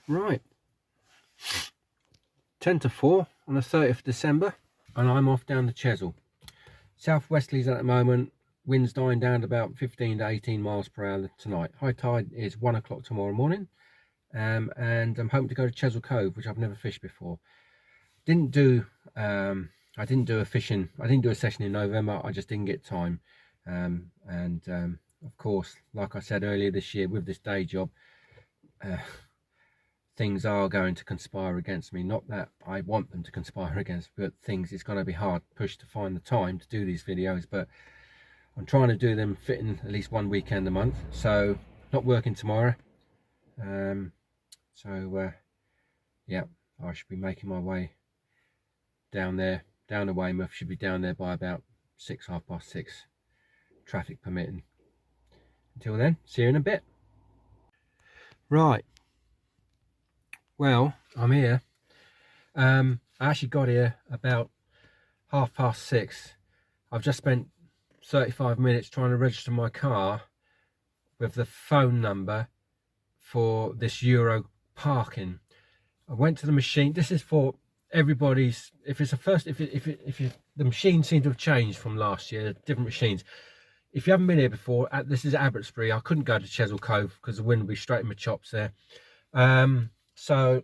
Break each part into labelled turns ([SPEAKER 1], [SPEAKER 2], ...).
[SPEAKER 1] Right, 10 to 4 on the 30th of December, and I'm off down the Chesil. Southwesterlies at the moment, winds dying down to about 15 to 18 miles per hour tonight. High tide is 1 o'clock tomorrow morning, and I'm hoping to go to Chesil Cove, which I've never fished before. I didn't do a session in November. I just didn't get time, of course, like I said earlier this year, with this day job, things are going to conspire against me. Not that I want them to conspire against me, but it's going to be hard pushed to find the time to do these videos, but I'm trying to do them fitting at least one weekend a month, so not working tomorrow. Yeah, I should be making my way down there, down to Weymouth. Should be down there by about 6, half past 6, traffic permitting. Until then, see you in a bit. Right, well, I'm here. I actually got here about 6:30. I've just spent 35 minutes trying to register my car with the phone number for this Euro parking. I went to the machine. This is for everybody's, if it's a first, the machines seem to have changed from last year, different machines. If you haven't been here before, this is Abbotsbury. I couldn't go to Chesil Cove because the wind would be straight in my chops there. So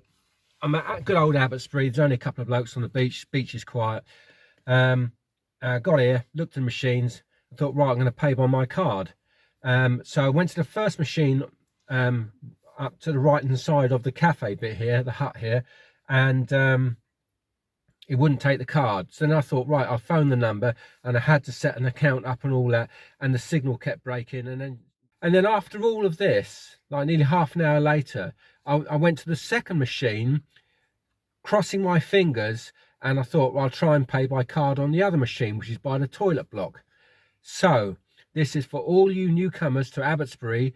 [SPEAKER 1] I'm at good old Abbotsbury. There's only a couple of blokes on the beach. Beach is quiet. Got here, looked at the machines, I thought, right, I'm going to pay by my card. So I went to the first machine, up to the right hand side of the cafe bit here, the hut here, and it wouldn't take the card. So then I thought, right, I'll phone the number, and I had to set an account up and all that, and the signal kept breaking. And then after all of this, like nearly half an hour later, I went to the second machine, crossing my fingers, and I thought, well, I'll try and pay by card on the other machine, which is by the toilet block. So this is for all you newcomers to Abbotsbury.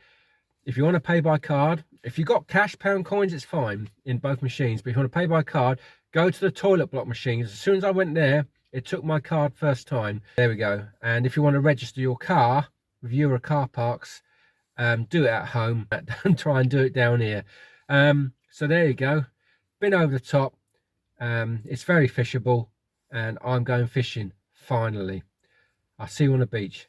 [SPEAKER 1] If you want to pay by card, if you got cash, pound coins, it's fine in both machines. But if you want to pay by card, go to the toilet block machines. As soon as I went there, it took my card first time. There we go. And if you want to register your car with Euro car parks, do it at home. Don't try and do it down here. So there you go. Been over the top. It's very fishable, and I'm going fishing finally. I'll see you on the beach.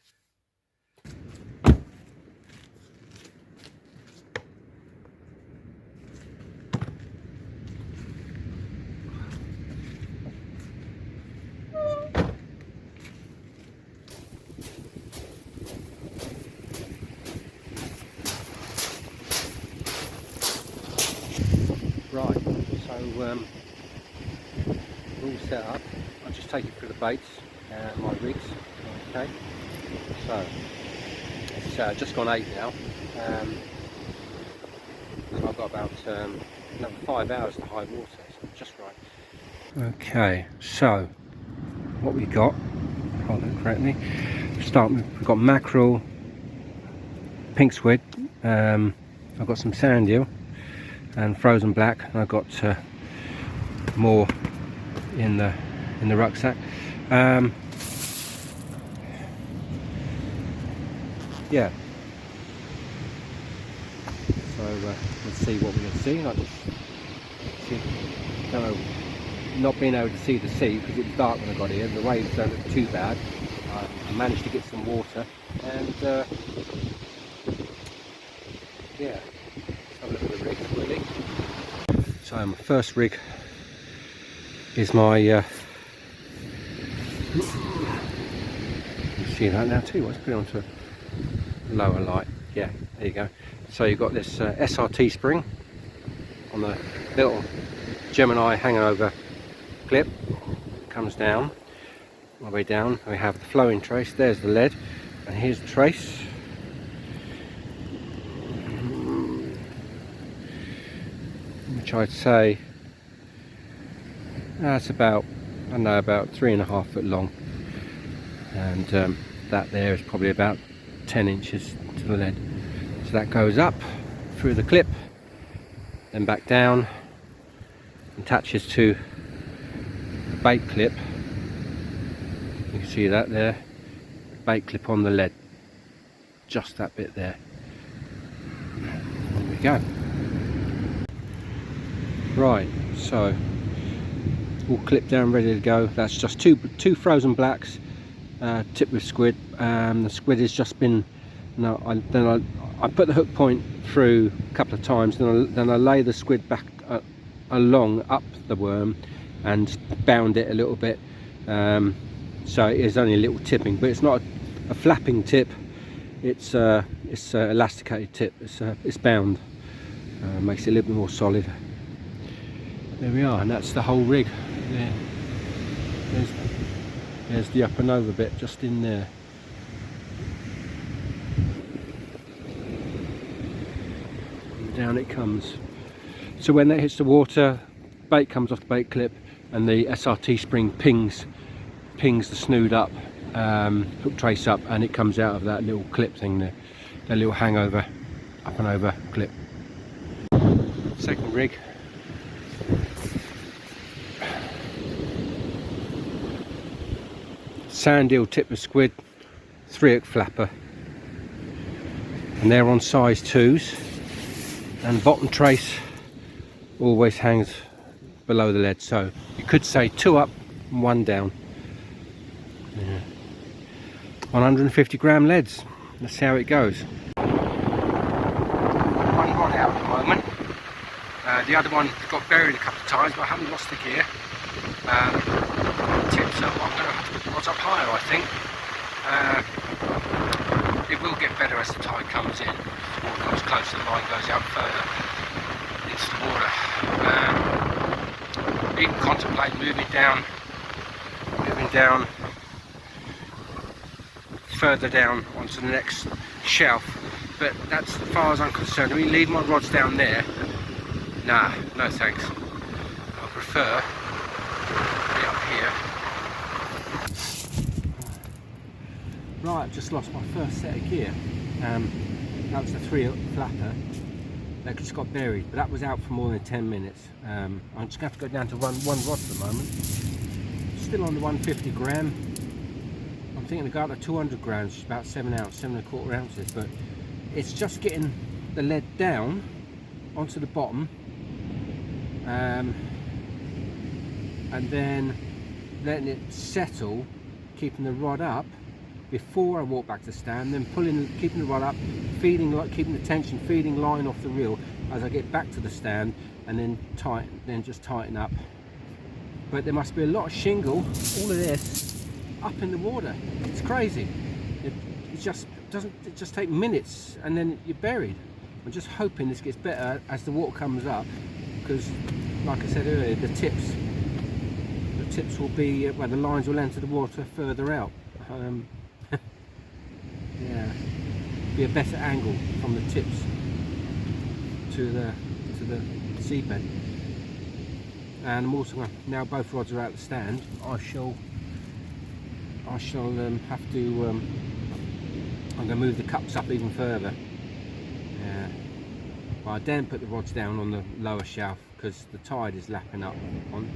[SPEAKER 1] Right, so we're all set up. I'll just take you through the baits and my rigs. Okay, so it's just gone 8 now. So I've got about another 5 hours to high water, so just right. Okay, so what we got, hold it correctly. We've got mackerel, pink squid. I've got some sand eel and frozen black, and I've got more in the rucksack. Yeah, so let's see what we can see. I just don't know, not being able to see the sea because it was dark when I got here. The waves don't look too bad. I managed to get some water, and yeah, let's have a look at the rig quickly. So my first rig is my you see that now too. Let's put it onto a lower light. Yeah, there you go. So you've got this SRT spring on the little Gemini hangover clip. Comes down all the way down. We have the flowing trace. There's the lead, and here's the trace. Which I'd say that's about, I don't know, about 3.5 foot long, and that there is probably about 10 inches to the lead. So that goes up through the clip, then back down, attaches to the bait clip. You can see that there, bait clip on the lead, just that bit there. There we go. Right, so all clipped down, ready to go. That's just two frozen blacks, tipped with squid. The squid has just been, I put the hook point through a couple of times, then I lay the squid back along up the worm and bound it a little bit, so it is only a little tipping, but it's not a flapping tip. It's a elasticated tip. It's bound. Makes it a little bit more solid. There we are, and that's the whole rig. There. There's the up and over bit just in there. And down it comes. So when that hits the water, bait comes off the bait clip, and the SRT spring pings the snood up, hook trace up, and it comes out of that little clip thing there, that little hangover, up and over clip. Second rig. Sand eel tip with squid, 3-hook flapper, and they're on size 2s, and bottom trace always hangs below the lead, so you could say 2 up and 1 down. Yeah. 150 gram leads. Let's see how it goes. One rod out at the moment. The other one got buried a couple of times, but I haven't lost the gear. Tips up. I'm going to have to put the rods up higher, I think. It will get better as the tide comes in. The water comes closer, the line goes out further into the water. Even contemplate moving down further down onto the next shelf, but that's as far as I'm concerned. I mean, leave my rods down there. Nah, no thanks. I prefer to be up here. Right, I've just lost my first set of gear. That was the 3-hook flapper that just got buried, but that was out for more than 10 minutes. I'm just going to have to go down to one rod at the moment. Still on the 150 gram. I'm thinking to go out to 200 grams, which is about 7.25 ounces, but it's just getting the lead down onto the bottom, and then letting it settle, keeping the rod up before I walk back to stand, then keeping the rod up, keeping the tension, feeding line off the reel as I get back to the stand, and then just tighten up. But there must be a lot of shingle, all of this, up in the water. It's crazy. It just takes minutes, and then you're buried. I'm just hoping this gets better as the water comes up, because, like I said earlier, the tips will be where the lines will enter the water further out. Yeah, be a better angle from the tips to the seabed. And I'm also going to, now both rods are out the stand, I shall have to I'm going to move the cups up even further. Yeah, but I daren't put the rods down on the lower shelf because the tide is lapping up on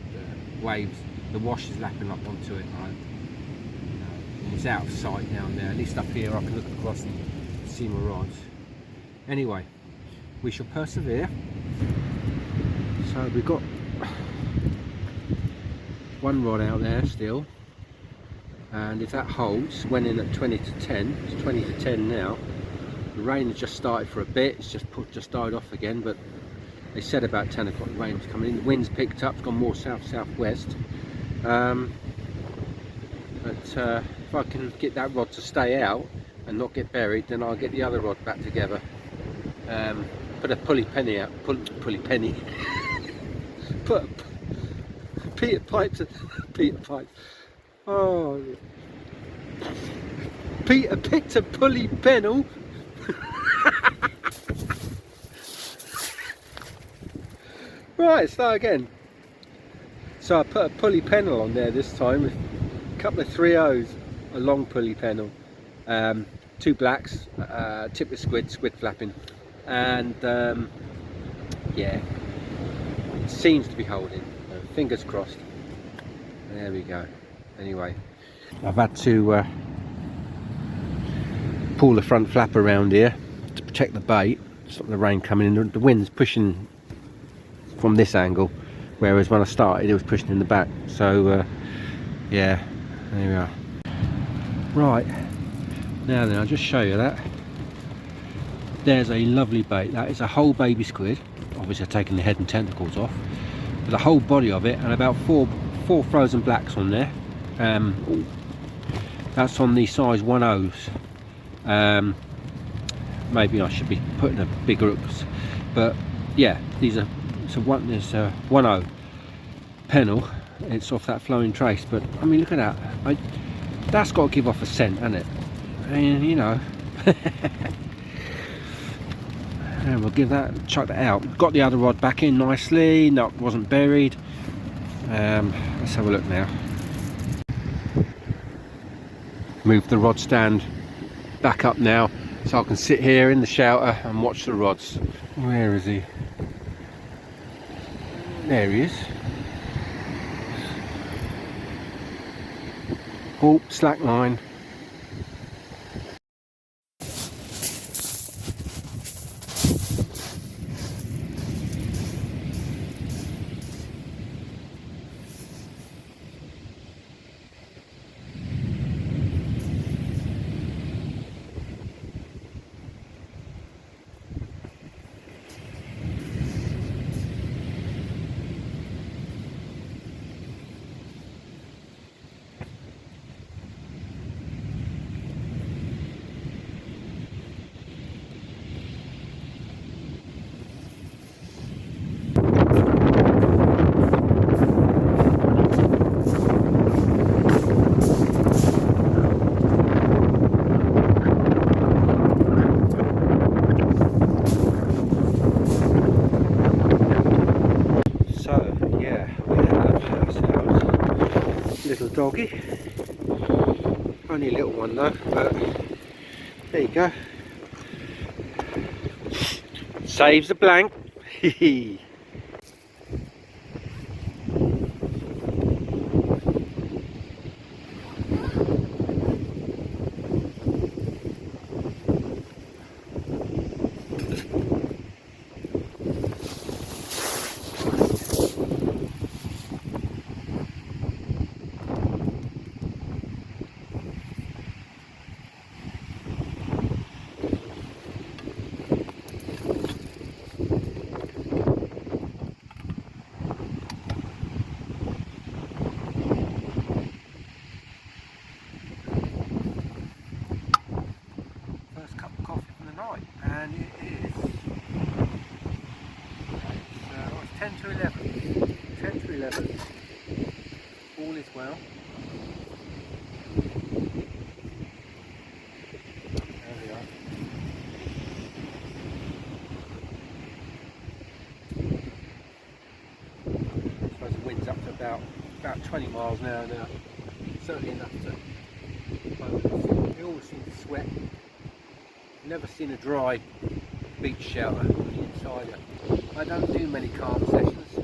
[SPEAKER 1] the waves, the wash is lapping up onto it, right? And it's out of sight down there. At least up here I can look across and see my rods. Anyway, we shall persevere. So we've got one rod out there still, and if that holds, went in at 20 to 10, it's 20 to 10 now. The rain has just started for a bit, it's just died off again, but they said about 10 o'clock the rain's coming in. The wind's picked up, it's gone more south-southwest. But if I can get that rod to stay out and not get buried, then I'll get the other rod back together. Put a pulley penny out, pulley penny. Put Peter Pipes. Oh, Peter picked a pulley pennel. Right, start again. So I put a pulley pennel on there this time, with a couple of 3/0s, a long pulley pennel, 2 blacks, tipped with squid flapping, and yeah, it seems to be holding. Fingers crossed. There we go. Anyway, I've had to pull the front flap around here to protect the bait, stop the rain coming in. The wind's pushing from this angle, whereas when I started it was pushing in the back. So yeah, there we are. Right, now then, I'll just show you that. There's a lovely bait. That is a whole baby squid. Obviously I've taken the head and tentacles off, but the whole body of it, and about four frozen blacks on there. That's on the size 1/0s. Maybe I should be putting a bigger hooks, but yeah, these are, so there's a 1/0 pennel. It's off that flowing trace, but I mean, look at that. That's got to give off a scent, hasn't it? And you know. And we'll give that, chuck that out. Got the other rod back in nicely. No, it wasn't buried. Let's have a look now. Move the rod stand back up now, so I can sit here in the shelter and watch the rods. Where is he? There he is. Oh, slack line. Little doggy, only a little one though, but there you go. Saves the blank. And it is, it's 10 to 11, 10 to 11, all is well. There we are. I suppose the wind's up to about 20 miles an hour now, certainly enough to, we always seem to sweat. Never seen a dry beach shelter on the inside. I don't do many calm sessions.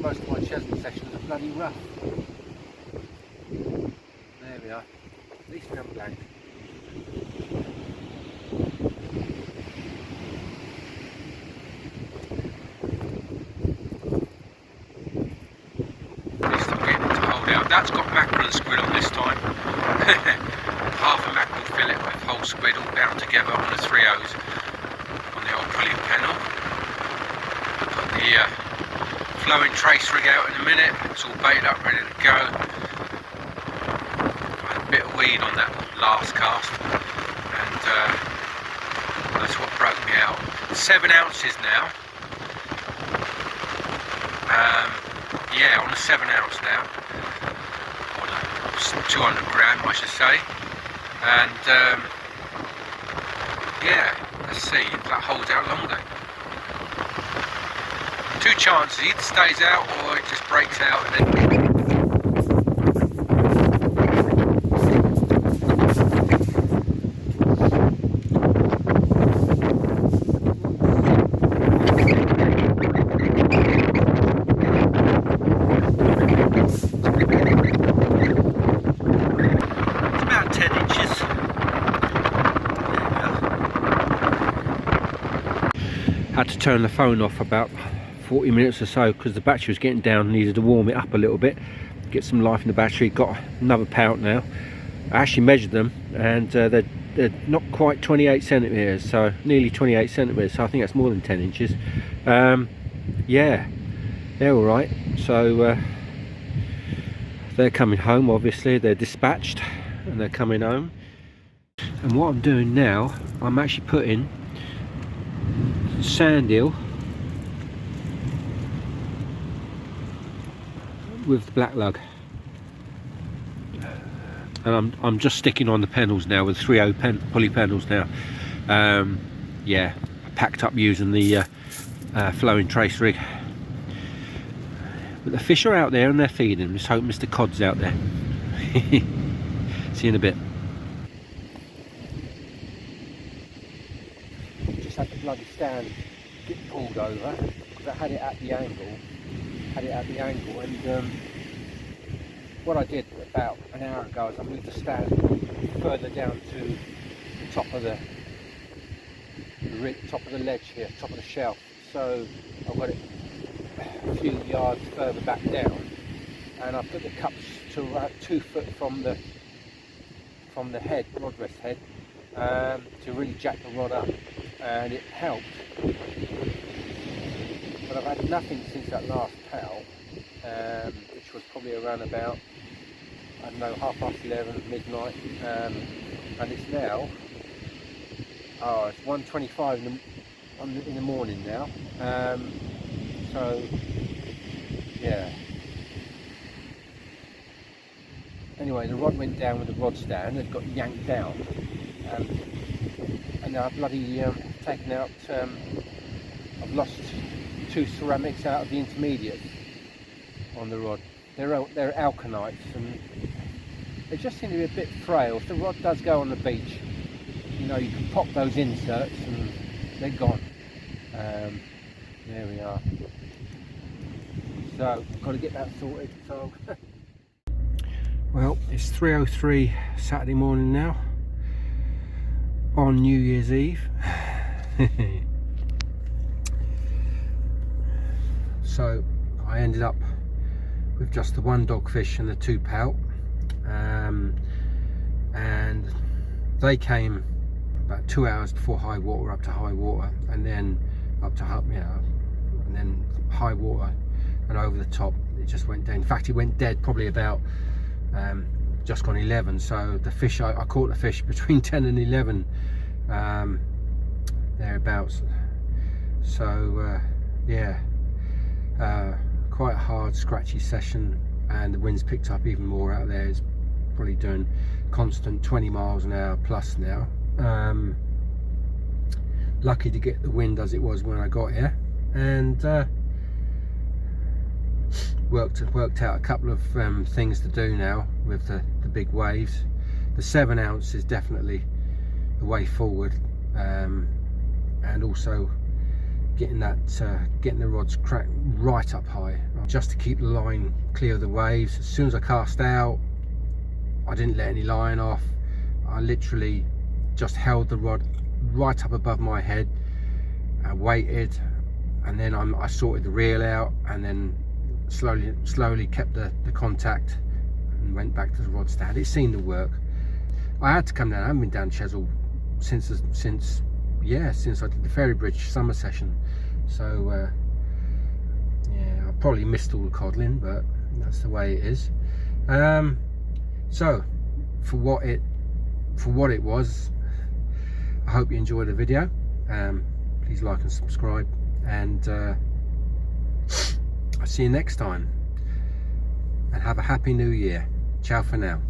[SPEAKER 1] Most of my Chesil sessions are bloody rough. There we are. At least we haven't blanked. At least I'm getting it to hold out. That's got mackerel and squid on this time. Half a mackerel fillet with whole squid all bound together on the 3/0s on the old pulley pennel. Got the flowing trace rig out in a minute. It's all baited up, ready to go. I had a bit of weed on that last cast, and that's what broke me out. 7 ounces now. Yeah, on a 7 ounce now. On a 200 gram, I should say. And yeah, let's see if that holds out longer. 2 chances, either stays out or it just breaks out and then had to turn the phone off about 40 minutes or so, because the battery was getting down, needed to warm it up a little bit, get some life in the battery. Got another pout now. I actually measured them, and they're not quite 28 centimeters, so nearly 28 centimeters, so I think that's more than 10 inches. Yeah, they're all right. So they're coming home. Obviously they're dispatched and they're coming home. And what I'm doing now, I'm actually putting sand eel with the black lug, and I'm just sticking on the panels now with 3/0 pulley panels now. Yeah, I packed up using the flowing trace rig, but the fish are out there and they're feeding. Just hope Mr. Cod's out there. See you in a bit. Just had the bloody stand get pulled over because I had it at the angle. And what I did about an hour ago is I moved the stand further down to the top of the ledge here, top of the shelf. So I've got it a few yards further back down, and I put the cups to about 2 foot from the head, rod rest head, to really jack the rod up, and it helped. But I've had nothing since that last pout, which was probably around about, I don't know, 11:30, midnight, and it's now, it's 1:25 in the morning now. So yeah. Anyway, the rod went down with the rod stand. It got yanked down, and now I've bloody taken out. I've lost 2 ceramics out of the intermediate on the rod. They're alkanites, and they just seem to be a bit frail. If the rod does go on the beach, you know, you can pop those inserts and they're gone. There we are. So I've got to get that sorted. So well, it's 3:03 Saturday morning now, on New Year's Eve. So I ended up with just the 1 dogfish and the 2 pout, and they came about 2 hours before high water, up to high water, and then up to, you know, and then high water, and over the top it just went dead. In fact, it went dead probably about just gone 11. So the fish, I caught the fish between 10 and 11, thereabouts. So yeah, quite a hard scratchy session, and the wind's picked up even more out there. It's probably doing constant 20 miles an hour plus now. Lucky to get the wind as it was when I got here, and worked out a couple of things to do now with the big waves. The 7 ounce is definitely the way forward, and also getting the rods cracked right up high, just to keep the line clear of the waves. As soon as I cast out, I didn't let any line off. I literally just held the rod right up above my head and waited, and then I sorted the reel out, and then slowly kept the contact and went back to the rod stand. It seemed to work. I had to come down. I haven't been down Chesil since I did the Ferry Bridge summer session. So yeah, I probably missed all the codling, but that's the way it is. So for what it was, I hope you enjoyed the video. Please like and subscribe, and I'll see you next time, and have a happy new year. Ciao for now.